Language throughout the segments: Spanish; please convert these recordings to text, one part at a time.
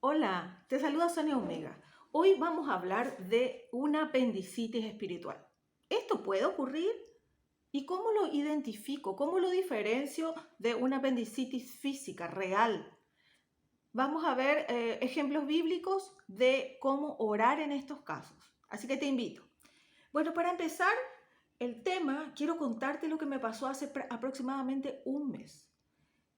Hola, te saluda Sonia Omega. Hoy vamos a hablar de una apendicitis espiritual. ¿Esto puede ocurrir? ¿Y cómo lo identifico? ¿Cómo lo diferencio de una apendicitis física real? Vamos a ver ejemplos bíblicos de cómo orar en estos casos. Así que te invito. Bueno, para empezar el tema, quiero contarte lo que me pasó hace aproximadamente un mes.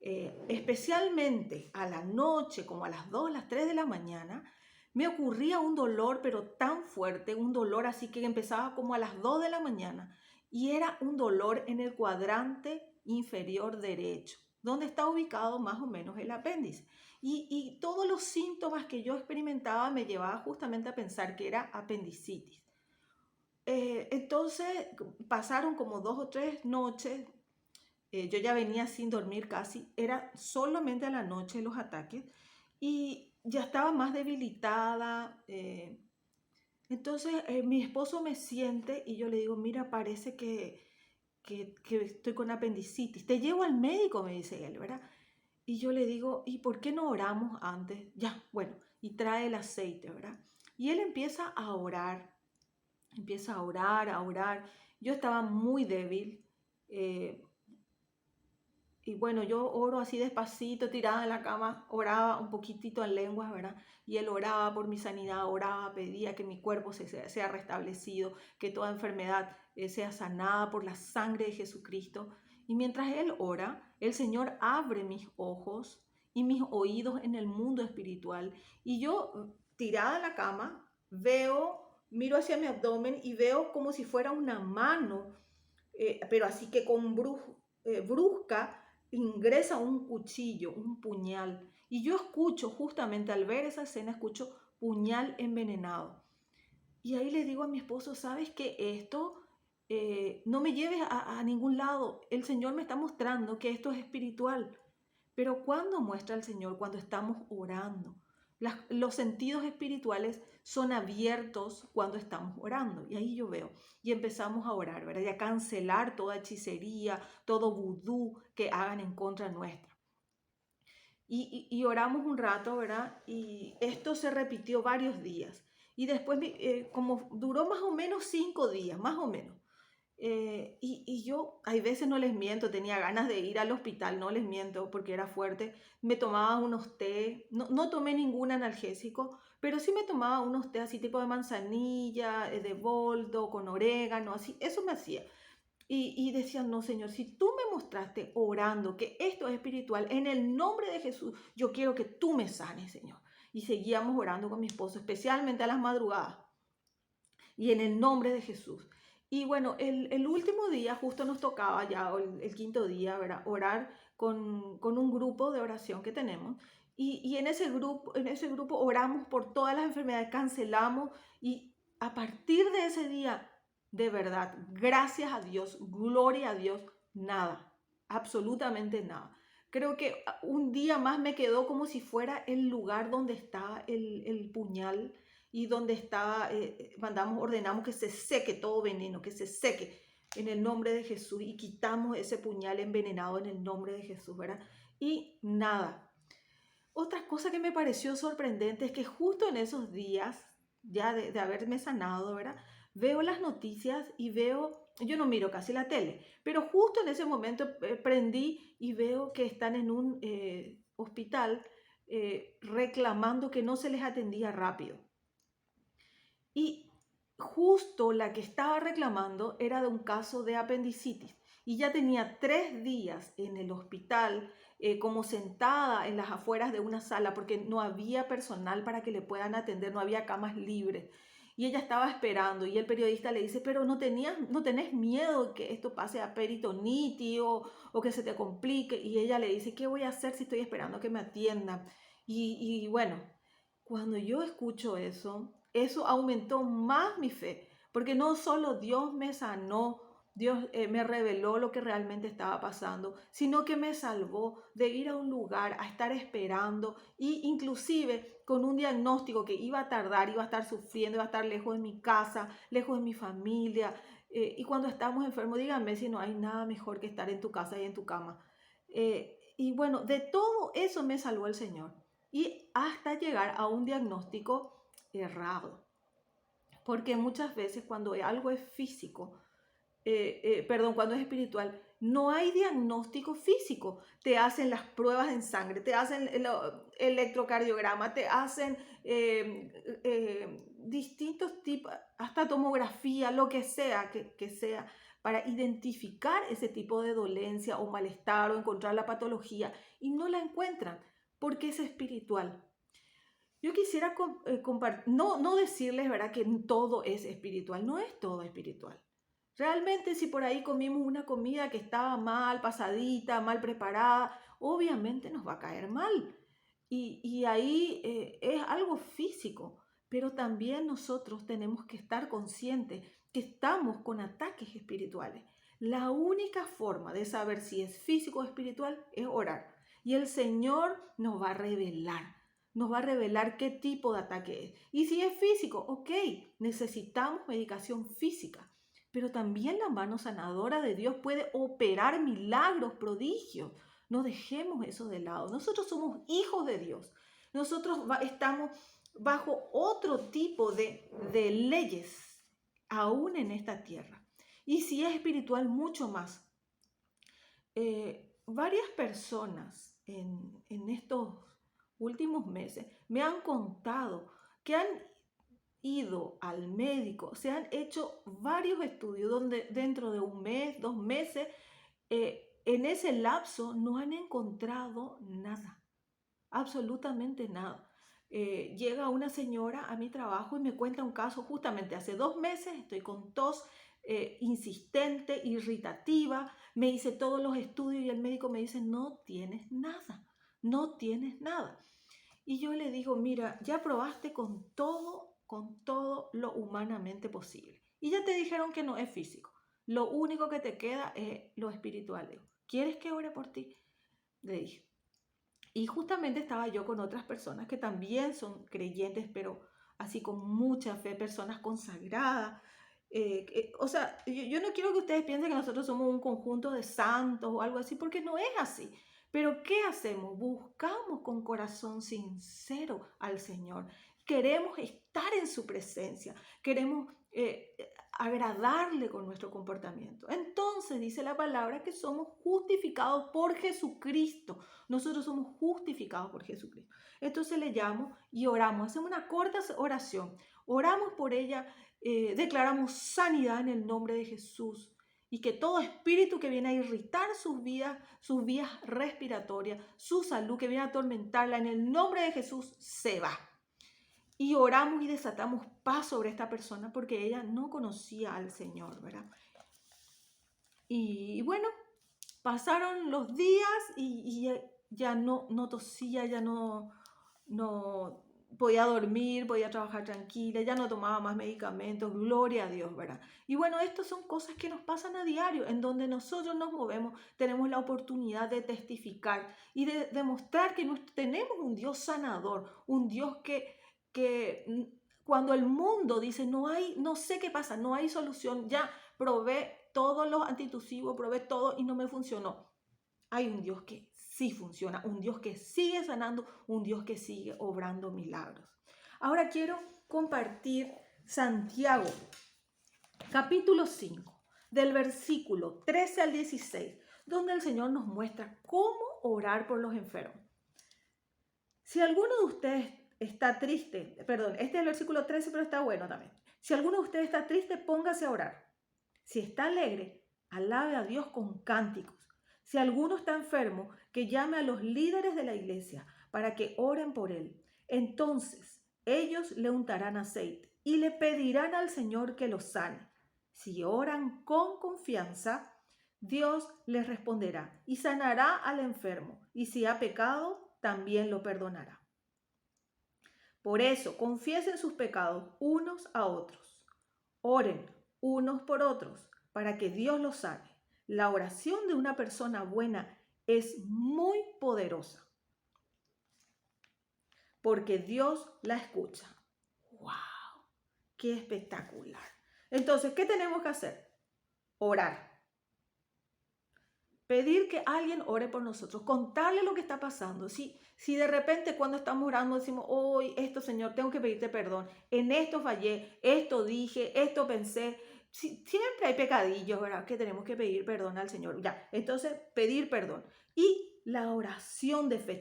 Especialmente a la noche, como a las 2, las 3 de la mañana, me ocurría un dolor, pero tan fuerte, un dolor así que empezaba como a las 2 de la mañana y era un dolor en el cuadrante inferior derecho, donde está ubicado más o menos el apéndice. Y todos los síntomas que yo experimentaba me llevaban justamente a pensar que era apendicitis. Entonces pasaron como 2 o 3 noches. Yo ya venía sin dormir casi, era solamente a la noche los ataques y ya estaba más debilitada. Entonces mi esposo me siente y yo le digo, mira, parece que estoy con apendicitis. Te llevo al médico, me dice él, ¿verdad? Y yo le digo, ¿y por qué no oramos antes? Ya, bueno, y trae el aceite, ¿verdad? Y él empieza a orar, a orar. Yo estaba muy débil. eh, Y bueno, yo oro así despacito, tirada en la cama, oraba un poquitito en lenguas, ¿verdad? Y él oraba por mi sanidad, oraba, pedía que mi cuerpo sea restablecido, que toda enfermedad sea sanada por la sangre de Jesucristo. Y mientras él ora, el Señor abre mis ojos y mis oídos en el mundo espiritual. Y yo, tirada en la cama, miro hacia mi abdomen y veo como si fuera una mano, pero así que brusca ingresa un cuchillo, un puñal. Y yo escucho, justamente al ver esa escena, escucho puñal envenenado. Y ahí le digo a mi esposo, ¿sabes qué? Esto no me lleves a ningún lado. El Señor me está mostrando que esto es espiritual. Pero ¿cuándo muestra el Señor? Cuando estamos orando. Los sentidos espirituales son abiertos cuando estamos orando. Y ahí yo veo. Y empezamos a orar, ¿verdad? Y a cancelar toda hechicería, todo vudú que hagan en contra nuestra. Y oramos un rato, ¿verdad? Y esto se repitió varios días. Y después, como duró más o menos 5 días, más o menos. Y yo, hay veces no les miento, tenía ganas de ir al hospital, no les miento porque era fuerte. Me tomaba unos té, no tomé ningún analgésico, pero sí me tomaba unos té así tipo de manzanilla, de boldo, con orégano, así, eso me hacía. Y decía, no, Señor, si tú me mostraste orando que esto es espiritual, en el nombre de Jesús, yo quiero que tú me sanes, Señor. Y seguíamos orando con mi esposo, especialmente a las madrugadas y en el nombre de Jesús. Y bueno, el último día justo nos tocaba ya, el quinto día, ¿verdad? Orar con un grupo de oración que tenemos. Y en ese grupo oramos por todas las enfermedades, cancelamos y a partir de ese día, de verdad, gracias a Dios, gloria a Dios, nada, absolutamente nada. Creo que un día más me quedó como si fuera el lugar donde está el puñal y donde estaba, ordenamos que se seque todo veneno, que se seque en el nombre de Jesús y quitamos ese puñal envenenado en el nombre de Jesús, ¿verdad? Y nada. Otra cosa que me pareció sorprendente es que justo en esos días, ya de haberme sanado, ¿verdad? Veo las noticias y yo no miro casi la tele, pero justo en ese momento prendí y veo que están en un hospital reclamando que no se les atendía rápido. Y justo la que estaba reclamando era de un caso de apendicitis y ya tenía 3 días en el hospital, como sentada en las afueras de una sala porque no había personal para que le puedan atender, no había camas libres. Y ella estaba esperando y el periodista le dice, pero no tenés miedo que esto pase a peritonitis o que se te complique. Y ella le dice, ¿qué voy a hacer si estoy esperando que me atiendan? Y bueno, cuando yo escucho eso aumentó más mi fe, porque no solo Dios me sanó, Dios me reveló lo que realmente estaba pasando, sino que me salvó de ir a un lugar a estar esperando y inclusive con un diagnóstico que iba a tardar, iba a estar sufriendo, iba a estar lejos de mi casa, lejos de mi familia. Y cuando estamos enfermos, díganme si no hay nada mejor que estar en tu casa y en tu cama. Y bueno, de todo eso me salvó el Señor. y hasta llegar a un diagnóstico errado. Porque muchas veces cuando algo es físico, cuando es espiritual, no hay diagnóstico físico. Te hacen las pruebas en sangre, te hacen el electrocardiograma, te hacen distintos tipos, hasta tomografía, lo que sea que sea, para identificar ese tipo de dolencia o malestar o encontrar la patología, y no la encuentran porque es espiritual. Yo quisiera compartir, no decirles, ¿verdad?, que todo es espiritual. No es todo espiritual. Realmente, si por ahí comimos una comida que estaba mal pasadita, mal preparada, obviamente nos va a caer mal. Y ahí es algo físico, pero también nosotros tenemos que estar conscientes que estamos con ataques espirituales. La única forma de saber si es físico o espiritual es orar. Y el Señor nos va a revelar qué tipo de ataque es. Y si es físico, ok, necesitamos medicación física, pero también la mano sanadora de Dios puede operar milagros, prodigios. No dejemos eso de lado. Nosotros somos hijos de Dios. Nosotros estamos bajo otro tipo de leyes, aún en esta tierra. Y si es espiritual, mucho más. Varias personas en estos últimos meses me han contado que han ido al médico, se han hecho varios estudios donde dentro de un mes, 2 meses, en ese lapso no han encontrado nada, absolutamente nada. Llega una señora a mi trabajo y me cuenta un caso justamente hace 2 meses, estoy con tos insistente, irritativa, me hice todos los estudios y el médico me dice, no tienes nada, no tienes nada. Y yo le digo, mira, ya probaste con todo lo humanamente posible. Y ya te dijeron que no es físico. Lo único que te queda es lo espiritual. ¿Quieres que ore por ti? Le dije. Y justamente estaba yo con otras personas que también son creyentes, pero así con mucha fe, personas consagradas. O sea, yo no quiero que ustedes piensen que nosotros somos un conjunto de santos o algo así, porque no es así. Pero ¿qué hacemos? Buscamos con corazón sincero al Señor. Queremos estar en su presencia. Queremos agradarle con nuestro comportamiento. Entonces dice la palabra que somos justificados por Jesucristo. Nosotros somos justificados por Jesucristo. Entonces le llamo y oramos. Hacemos una corta oración. Oramos por ella. Declaramos sanidad en el nombre de Jesús. Y que todo espíritu que viene a irritar sus vías respiratorias, su salud, que viene a atormentarla, en el nombre de Jesús, se va. Y oramos y desatamos paz sobre esta persona porque ella no conocía al Señor, ¿verdad? Y bueno, pasaron los días y ya no tosía, ya no podía dormir, podía trabajar tranquila, ya no tomaba más medicamentos, gloria a Dios, ¿verdad? Y bueno, estas son cosas que nos pasan a diario, en donde nosotros nos movemos, tenemos la oportunidad de testificar y de demostrar que tenemos un Dios sanador, un Dios que cuando el mundo dice no sé qué pasa, no hay solución, ya probé todos los antitusivos, probé todo y no me funcionó. Hay un Dios que sí funciona, un Dios que sigue sanando, un Dios que sigue obrando milagros. Ahora quiero compartir Santiago, capítulo 5, del versículo 13 al 16, donde el Señor nos muestra cómo orar por los enfermos. Si alguno de ustedes está triste, este es el versículo 13, pero está bueno también. Si alguno de ustedes está triste, póngase a orar. Si está alegre, alabe a Dios con cánticos. Si alguno está enfermo, que llame a los líderes de la iglesia para que oren por él. Entonces ellos le untarán aceite y le pedirán al Señor que los sane. Si oran con confianza, Dios les responderá y sanará al enfermo. Y si ha pecado, también lo perdonará. Por eso, confiesen sus pecados unos a otros. Oren unos por otros para que Dios los sane. La oración de una persona buena es muy poderosa porque Dios la escucha. ¡Wow! ¡Qué espectacular! Entonces, ¿qué tenemos que hacer? Orar. pedir que alguien ore por nosotros, contarle lo que está pasando. Si de repente cuando estamos orando decimos, hoy esto Señor, tengo que pedirte perdón, en esto fallé, esto dije, esto pensé. Siempre hay pecadillos, ¿verdad? Que tenemos que pedir perdón al Señor. Ya, entonces pedir perdón. Y la oración de fe,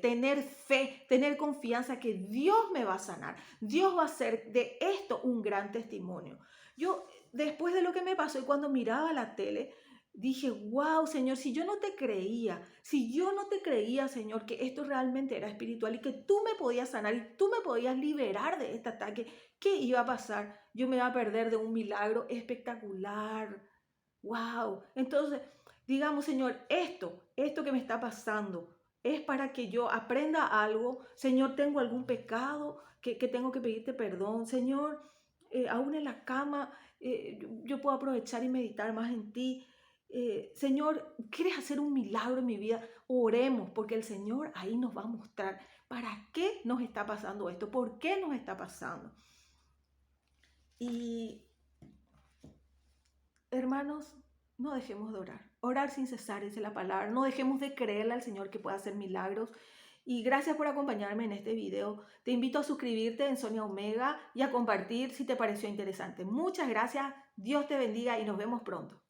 tener confianza que Dios me va a sanar. Dios va a hacer de esto un gran testimonio. Yo, después de lo que me pasó y cuando miraba la tele, dije, wow, Señor, si yo no te creía, Señor, que esto realmente era espiritual y que tú me podías sanar y tú me podías liberar de este ataque, ¿qué iba a pasar? Yo me iba a perder de un milagro espectacular. Wow. Entonces, digamos, Señor, esto que me está pasando es para que yo aprenda algo. Señor, tengo algún pecado que tengo que pedirte perdón. Señor, aún en la cama, yo puedo aprovechar y meditar más en ti. Señor, ¿quieres hacer un milagro en mi vida? Oremos, porque el Señor ahí nos va a mostrar para qué nos está pasando esto, por qué nos está pasando. Y hermanos, no dejemos de orar. Orar sin cesar, dice la palabra. No dejemos de creerle al Señor que puede hacer milagros. Y gracias por acompañarme en este video. Te invito a suscribirte en Sonia Omega y a compartir si te pareció interesante. Muchas gracias. Dios te bendiga y nos vemos pronto.